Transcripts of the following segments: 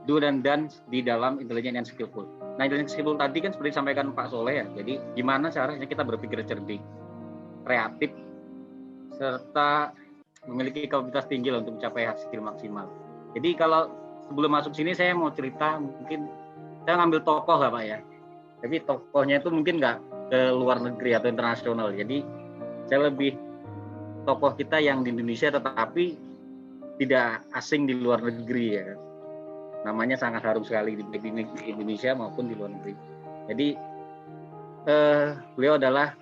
do dan dance di dalam intelligent and skillful. Nah, intelligent and skillful tadi kan seperti disampaikan Pak Soleh ya. Jadi gimana caranya kita berpikir cerdik, kreatif, serta memiliki kapasitas tinggi untuk mencapai hasil maksimal. Jadi kalau sebelum masuk sini saya mau cerita, mungkin saya ngambil tokoh lah Pak ya. Tapi tokohnya itu mungkin nggak ke luar negeri atau internasional. Jadi saya lebih tokoh kita yang di Indonesia tetapi tidak asing di luar negeri ya. Namanya sangat harum sekali di Indonesia maupun di luar negeri. Jadi beliau adalah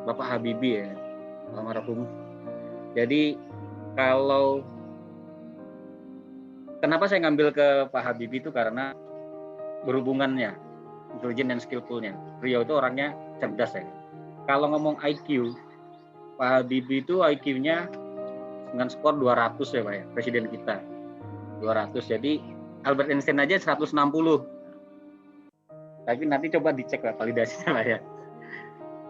Bapak Habibie ya, almarhum. Jadi kalau kenapa saya ngambil ke Pak Habibie itu karena berhubungannya intelligent dan skillful-nya. Beliau itu orangnya cerdas ya. Kalau ngomong IQ, Pak Habibie itu IQ-nya dengan skor 200 ya Pak ya, presiden kita. 200. Jadi Albert Einstein aja 160. Tapi nanti coba dicek lah validasinya lah ya.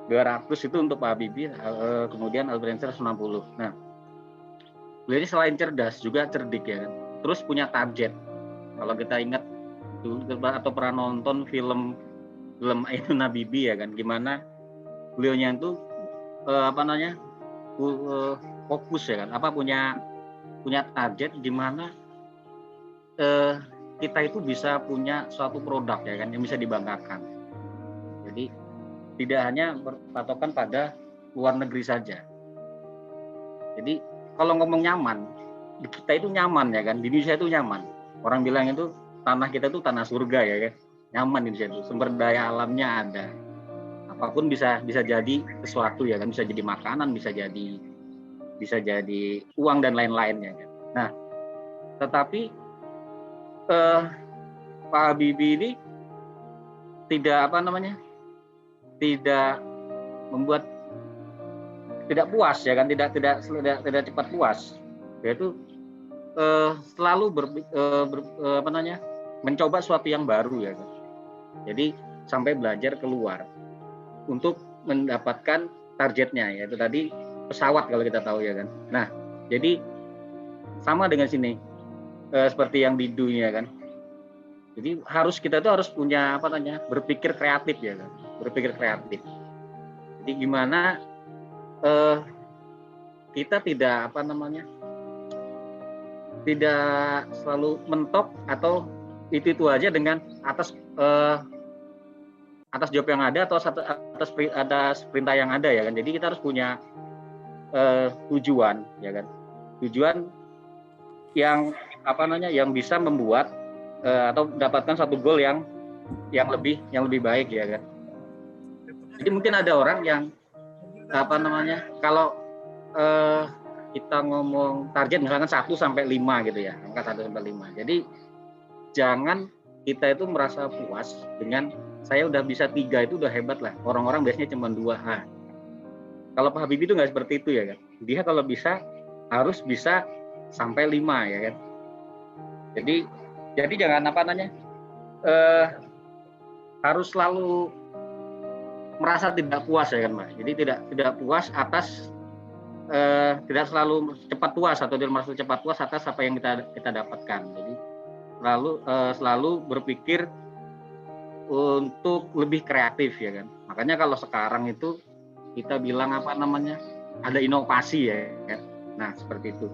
200 itu untuk Pak Habibie, kemudian Albert Einstein 160. Nah, beliau ini selain cerdas juga cerdik ya kan. Terus punya target. Kalau kita ingat atau pernah nonton film Ainun Habibie ya kan, gimana beliaunya itu fokus ya kan, punya target gimana kita itu bisa punya suatu produk ya kan yang bisa dibanggakan. Jadi tidak hanya berpatokan pada luar negeri saja. Jadi kalau ngomong nyaman, di kita itu nyaman ya kan, di Indonesia itu nyaman. Orang bilang itu tanah kita itu tanah surga ya kan, nyaman di Indonesia itu, sumber daya alamnya ada. Apapun bisa jadi sesuatu ya kan, bisa jadi makanan, bisa jadi uang dan lain-lainnya kan. Nah, tetapi Pak Habibie ini tidak puas ya kan, tidak cepat puas, yaitu selalu mencoba sesuatu yang baru ya kan. Jadi sampai belajar keluar untuk mendapatkan targetnya, yaitu tadi pesawat kalau kita tahu ya kan. Nah, jadi sama dengan sini seperti yang di dunia kan. Jadi kita tuh harus punya berpikir kreatif ya kan, berpikir kreatif. Jadi gimana kita tidak tidak selalu mentok atau itu aja dengan atas job yang ada atau atas perintah yang ada ya kan. Jadi kita harus punya tujuan ya kan, tujuan yang yang bisa membuat atau mendapatkan satu goal yang lebih baik ya kan. Jadi mungkin ada orang yang kalau kita ngomong target misalkan 1 sampai 5 gitu ya, angka 1 sampai 5. Jadi jangan kita itu merasa puas dengan saya udah bisa 3 itu udah hebat lah. Orang-orang biasanya cuma 2. Kalau Pak Habibie itu nggak seperti itu ya kan. Dia kalau bisa harus bisa sampai 5 ya kan. Jadi jangan harus selalu merasa tidak puas ya kan Mas. Jadi tidak puas atas tidak selalu cepat puas atau tidak merasa cepat puas atas apa yang kita dapatkan. Jadi selalu berpikir untuk lebih kreatif ya kan. Makanya kalau sekarang itu kita bilang ada inovasi ya kan. Nah, seperti itu.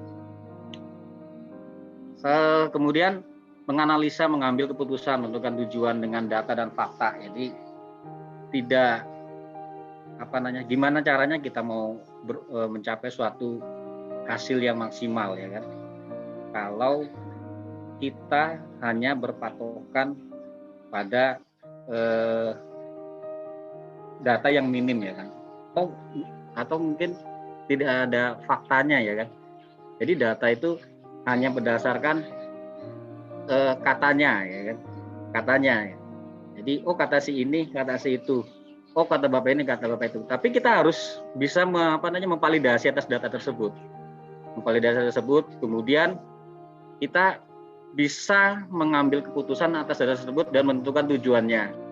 Kemudian menganalisa, mengambil keputusan, menentukan tujuan dengan data dan fakta. Jadi tidak gimana caranya kita mau mencapai suatu hasil yang maksimal ya kan. Kalau kita hanya berpatokan pada data yang minim ya kan. Atau mungkin tidak ada faktanya ya kan. Jadi data itu hanya berdasarkan katanya ya kan, katanya ya. Jadi kata si ini, kata si itu, kata bapak ini, kata bapak itu. Tapi kita harus bisa memvalidasi atas data tersebut, kemudian kita bisa mengambil keputusan atas data tersebut dan menentukan tujuannya.